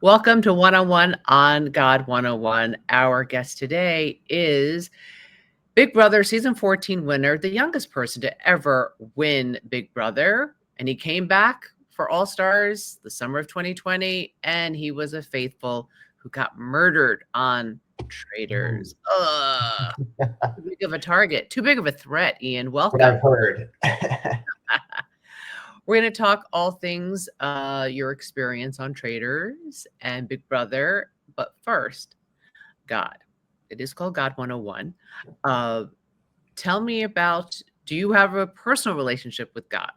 Welcome to One on One on God 101. Our guest today is Big Brother season 14 winner, the youngest person to ever win Big Brother. And he came back for All Stars the summer of 2020, and he was a faithful who got murdered on Ooh, Traitors. Ugh, too big of a target, too big of a threat, Ian. what Welcome. I've heard. We're going to talk all things your experience on Traitors and Big Brother. But first, God. It is called God 101. Uh, Tell me about, do you have a personal relationship with God?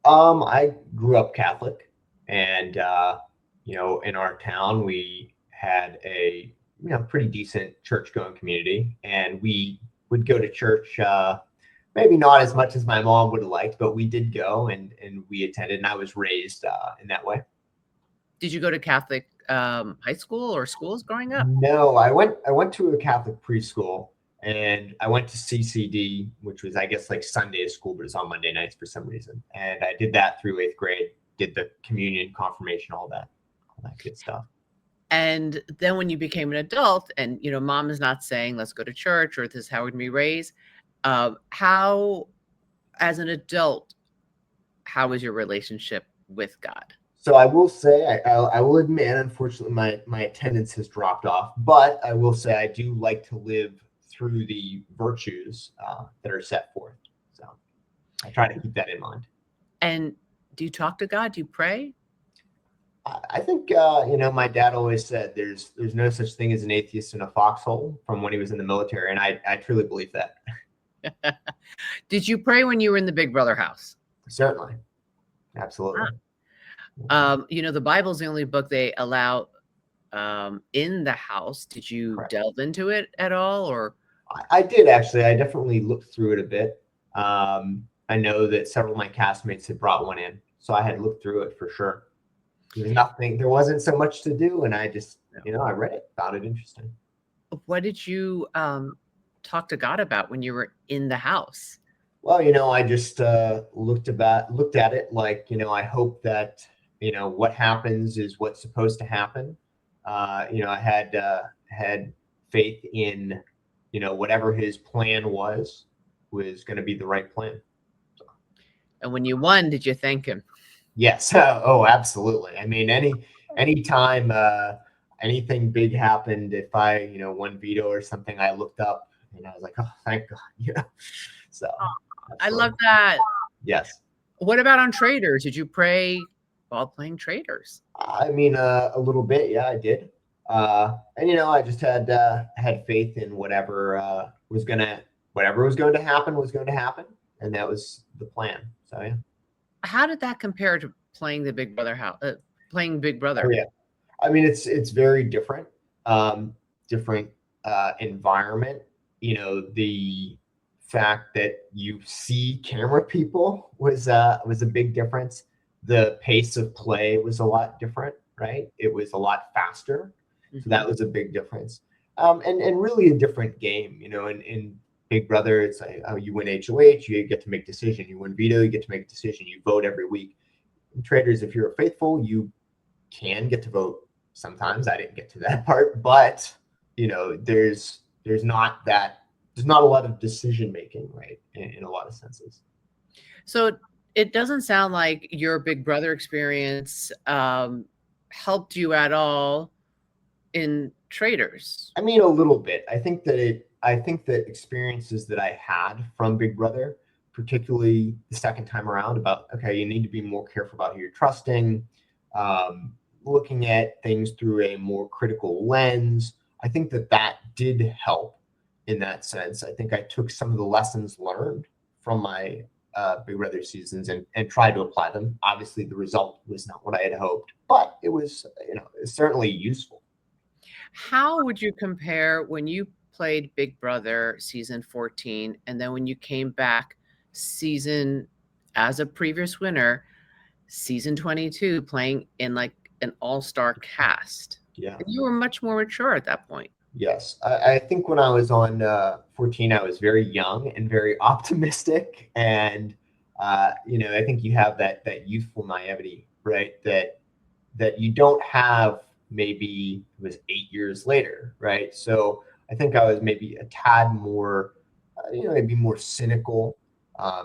I grew up Catholic, and in our town we had a pretty decent church-going community, and we would go to church. Maybe not as much as my mom would have liked, but we did go, and we attended, and I was raised in that way. Did you go to Catholic high school or schools growing up? No, I went to a Catholic preschool, and I went to CCD, which was, I guess, like Sunday school, but it's on Monday nights for some reason. And I did that through eighth grade. Did the communion, confirmation, all that good stuff. And then when you became an adult and, mom is not saying, let's go to church or this is how we're going to be raised, how, as an adult, how is your relationship with God? So I will say, I will admit, unfortunately, my attendance has dropped off, but I will say I do like to live through the virtues that are set forth. So I try to keep that in mind. And do you talk to God? Do you pray? I think my dad always said there's no such thing as an atheist in a foxhole from when he was in the military, and I truly believe that. Did you pray when you were in the Big Brother house? Certainly, absolutely. The Bible's the only book they allow in the house. Did you Correct. delve into it at all, or I did actually. I definitely looked through it a bit. I know that several of my castmates had brought one in, so I had looked through it for sure. There's nothing. There wasn't so much to do, and I just I read it, found it interesting. what did you talk to God about when you were in the house? Well, I just looked at it like, I hope that what happens is what's supposed to happen. I had faith in whatever his plan was going to be the right plan. And when you won, did you thank him? Yes. Oh, absolutely. I mean, anytime anything big happened, if I won veto or something, I looked up and I was like, oh, thank God. So I absolutely. love that. Yes. What about on Traitors? Did you pray while playing Traitors? I mean, a little bit. Yeah, I did. And I just had faith in whatever was going to happen was going to happen, and that was the plan. So yeah. How did that compare to playing the Big Brother house? Playing Big Oh Brother. yeah. I mean, it's very different. Different environment. The fact that you see camera people was a big difference. The pace of play was a lot different, right? It was a lot faster, so that Mhm. was a big difference. And really a different game. In Big Brother, it's like, oh, you win HOH, you get to make decision. You win veto, you get to make a decision. You vote every week. In Traders, if you're faithful, you can get to vote sometimes. I didn't get to that part, but there's not a lot of decision making, right? In a lot of senses. So it doesn't sound like your Big Brother experience helped you at all in Traitors. I mean, a little bit. I think that experiences that I had from Big Brother, particularly the second time around, about okay, you need to be more careful about who you're trusting, um, looking at things through a more critical lens. I think that did help in that sense. I think I took some of the lessons learned from my Big Brother seasons and tried to apply them. Obviously, the result was not what I had hoped, but it was certainly useful. How would you compare when you played Big Brother season 14 and then when you came back season as a previous winner, season 22, playing in like an all-star cast? Yeah. And you were much more mature at that point. Yes, I think when I was on 14, I was very young and very optimistic, and I think you have that youthful naivety, right? that you don't have maybe it was 8 years later, right? So I think I was maybe a tad more, maybe more cynical,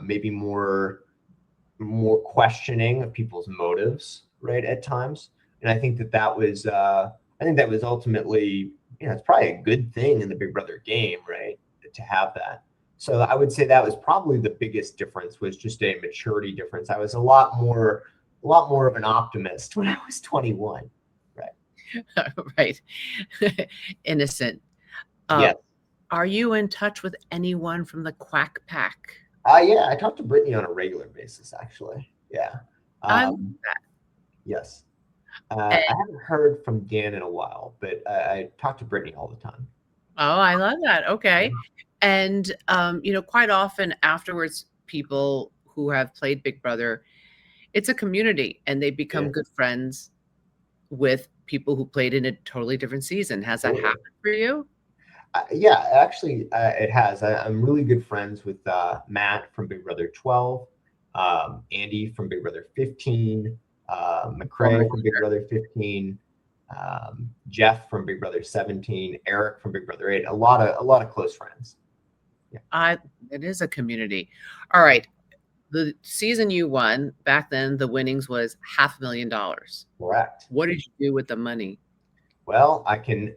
maybe more questioning of people's motives, right, at times. And I think that was, I think that was ultimately, it's probably a good thing in the Big Brother game, right, to have that. So I would say that was probably the biggest difference, was just a maturity difference. I was a lot more of an optimist when I was 21, right? Right. Innocent. Yes. Are you in touch with anyone from the Quack Pack? Yeah, I talk to Brittany on a regular basis, actually. Yeah. I love Um, that. yes. And, I haven't heard from Dan in a while, but I talk to Brittany all the time. oh, I love that. Yeah. Okay. And quite often afterwards, people who have played Big Brother, it's a community and they become Yeah, good friends with people who played in a totally different season. Has that absolutely. happened for you? Yeah, actually, it has. I'm really good friends with Matt from Big Brother 12, Andy from Big Brother 15, Former McCrae from Big Brother 15, Jeff from Big Brother 17, Eric from Big Brother 8. A lot of close friends. Yeah, I it is a community. All right. The season you won back then, the winnings was $500,000. correct. What did you do with the money? Well, I can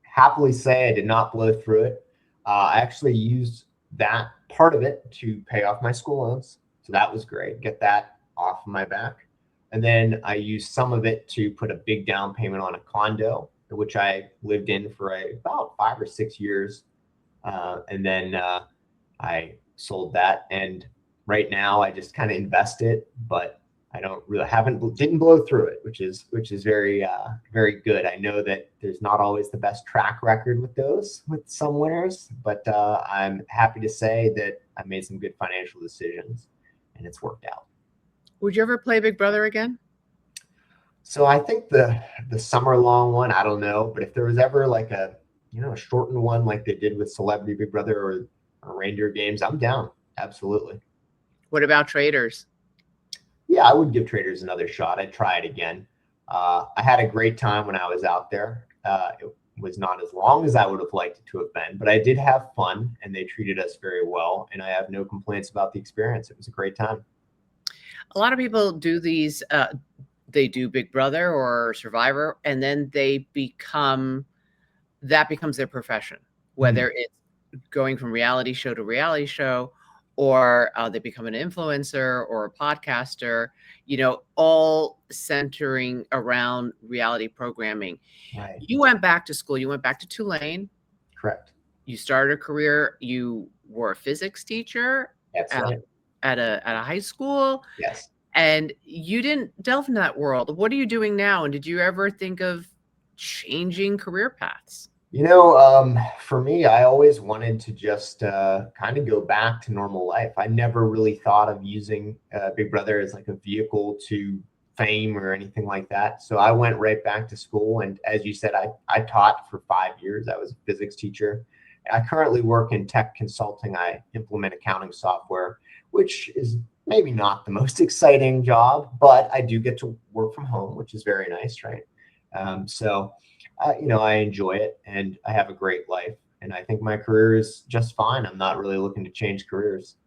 happily say I did not blow through it. I actually used that part of it to pay off my school loans. So that was great. Get that off of my back. And then I used some of it to put a big down payment on a condo, which I lived in for about 5 or 6 years. And then I sold that. And right now I just kind of invest it, but I don't really haven't didn't blow through it, which is very very good. I know that there's not always the best track record with those with some winners, but I'm happy to say that I made some good financial decisions and it's worked out. Would you ever play Big Brother again? So I think the summer long one, I don't know, but if there was ever like a shortened one like they did with Celebrity Big Brother or Reindeer Games, I'm down. Absolutely. What about Traitors? Yeah, I would give Traitors another shot. I'd try it again. I had a great time when I was out there. It was not as long as I would have liked it to have been, but I did have fun and they treated us very well. And I have no complaints about the experience. It was a great time. A lot of people do these, they do Big Brother or Survivor, and then that becomes their profession, Mhm. whether it's going from reality show, or they become an influencer or a podcaster, all centering around reality programming. Right. You went back to school, you went back to Tulane, Correct. you started a career, you were a physics teacher That's at, right. at a high school, Yes. and you didn't delve in that world. What are you doing now? And did you ever think of changing career paths? For me, I always wanted to just kind of go back to normal life. I never really thought of using Big Brother as like a vehicle to fame or anything like that. So I went right back to school. And as you said, I taught for 5 years. I was a physics teacher. I currently work in tech consulting. I implement accounting software, which is maybe not the most exciting job, but I do get to work from home, which is very nice, right? So I enjoy it and I have a great life. And I think my career is just fine. I'm not really looking to change careers.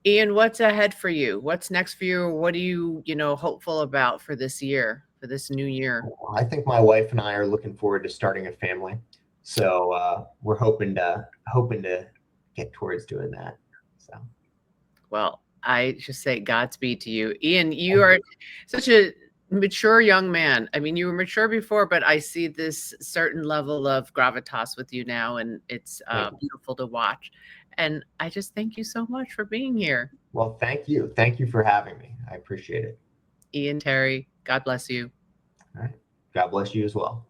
Ian, what's ahead for you? What's next for you? What are you, hopeful about for this year, for this new year? I think my wife and I are looking forward to starting a family. So we're hoping to get towards doing that. So Well, I just say Godspeed to you. Ian, you thank are you. such a mature young man. I mean, you were mature before, but I see this certain level of gravitas with you now, and it's Thank you. beautiful to watch. And I just thank you so much for being here. Well, thank you. Thank you for having me. I appreciate it. Ian Terry, God bless you. All right. God bless you as well.